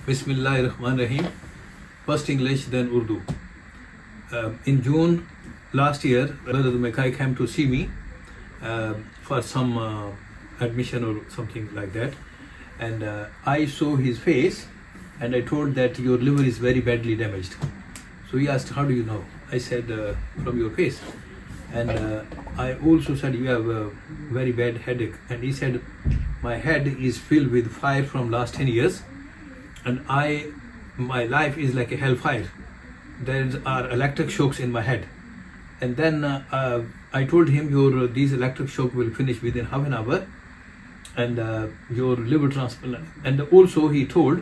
Bismillahirrahmanirrahim. First English, then Urdu. In June last year, Brother Mekai came to see me for some admission or something like that. And I saw his face and I told that your liver is very badly damaged. So he asked, how do you know? I said, from your face. And I also said, you have a very bad headache. And he said, my head is filled with fire from last 10 years. And my life is like a hellfire. There are electric shocks in my head. And then I told him, these electric shocks will finish within half an hour. And your liver transplant. And also he told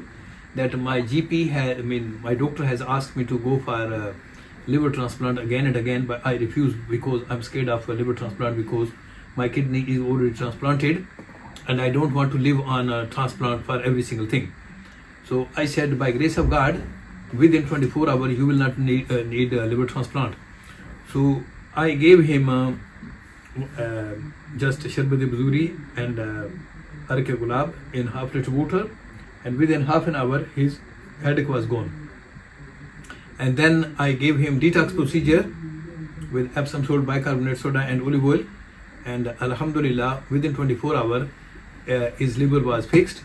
that my my doctor has asked me to go for liver transplant again and again, but I refused because I'm scared of a liver transplant because my kidney is already transplanted and I don't want to live on a transplant for every single thing. So I said, by grace of God, within 24 hours you will not need a liver transplant. So I gave him just Sharbati Buzuri and Arke Gulab in half liter water, and within half an hour his headache was gone. And then I gave him detox procedure with Epsom salt, bicarbonate soda and olive oil, and Alhamdulillah within 24 hours his liver was fixed.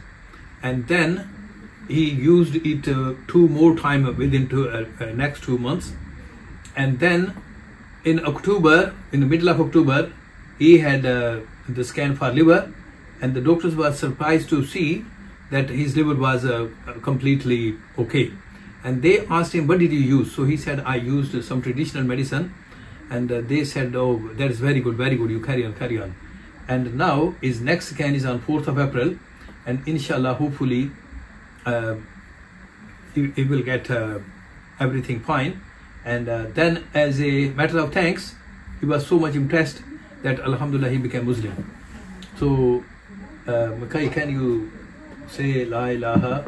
And then he used it 2 more times within next 2 months. And then in October, in the middle of October, he had the scan for liver, and the doctors were surprised to see that his liver was completely okay. And they asked him, what did you use? So he said, I used some traditional medicine. And they said, oh, that is very good, you carry on. And now his next scan is on 4th of April, and inshallah, hopefully he will get everything fine. And then as a matter of thanks, he was so much impressed that Alhamdulillah he became Muslim. So Mekai, can you say La ilaha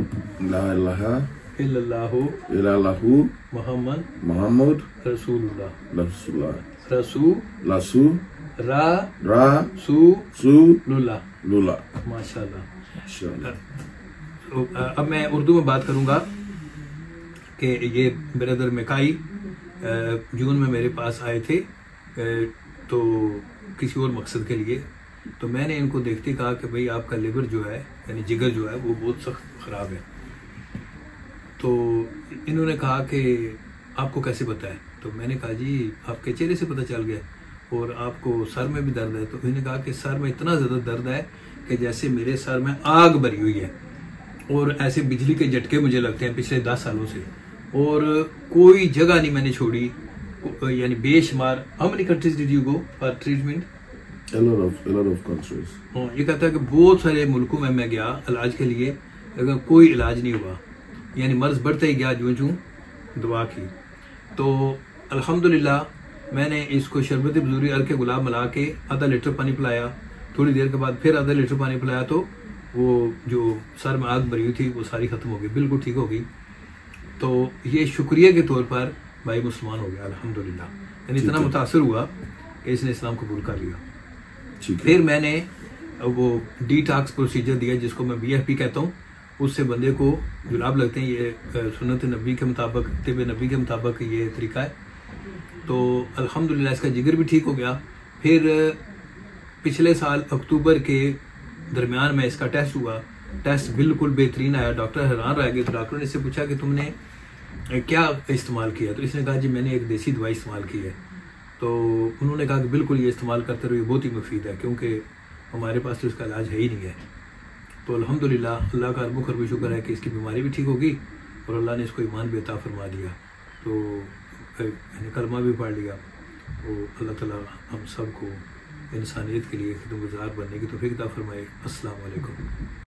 illallahu Muhammad Rasulullah Lullah. MashaAllah. اب میں اردو میں بات کروں گا کہ یہ برادر میکائی جون میں میرے پاس آئے تھے تو کسی اور مقصد کے لیے. تو میں نے ان کو دیکھتے کہا کہ بھئی آپ کا لیور جو ہے یعنی جگر جو ہے وہ بہت سخت خراب ہے. تو انہوں نے کہا کہ آپ کو کیسے پتہ ہے؟ تو میں نے کہا جی آپ کے چہرے سے پتہ چل گیا. اور آپ کو سر میں بھی درد ہے؟ تو انہوں نے کہا کہ سر میں اتنا زیادہ درد ہے کہ جیسے میرے سر میں آگ بھری ہوئی ہے اور ایسے بجلی کے جھٹکے مجھے لگتے ہیں پچھلے 10 سالوں سے, اور کوئی جگہ نہیں میں نے چھوڑی, یعنی بے شمار. How many countries did you go for treatment? A lot of countries. یہ کہتا ہے کہ بہت سارے ملکوں میں گیا علاج کے لیے, لیکن کوئی علاج نہیں ہوا, یعنی مرض بڑھتا ہی گیا جو دعا کی. تو الحمدللہ میں نے اس کو شربت بزوری ارکے گلاب ملا کے آدھا لیٹر پانی پلایا, تھوڑی دیر کے بعد پھر آدھا لیٹر پانی پلایا, تو وہ جو سر میں آگ بھری ہوئی تھی وہ ساری ختم ہو گئی, بالکل ٹھیک ہو گئی. تو یہ شکریہ کے طور پر بھائی مسلمان ہو گیا الحمدللہ, یعنی اتنا متاثر ہوا کہ اس نے اسلام قبول کر لیا. پھر میں نے وہ ڈی ٹاکس پروسیجر دیا جس کو میں BFP کہتا ہوں. اس سے بندے کو جلاب لگتے ہیں, یہ سنت نبی کے مطابق, طب نبی کے مطابق یہ طریقہ ہے. تو الحمدللہ اس کا جگر بھی ٹھیک ہو گیا. پھر پچھلے سال اکتوبر کے درمیان میں اس کا ٹیسٹ ہوا, ٹیسٹ بالکل بہترین آیا. ڈاکٹر حیران رہ گئے. تو ڈاکٹر نے اس سے پوچھا کہ تم نے کیا استعمال کیا؟ تو اس نے کہا جی میں نے ایک دیسی دوائی استعمال کی ہے. تو انہوں نے کہا کہ بالکل یہ استعمال کرتے رہو, یہ بہت ہی مفید ہے, کیونکہ ہمارے پاس تو اس کا علاج ہے ہی نہیں ہے. تو الحمدللہ اللہ کا رب خرب شکر ہے کہ اس کی بیماری بھی ٹھیک ہوگی اور اللہ نے اس کو ایمان بھی عطا فرما دیا. تو کلمہ بھی پڑھ لیا. تو اللہ تعالیٰ ہم سب کو انسانیت کے لیے خدمت گزار بننے کی توفیق عطا فرمائے. السلام علیکم.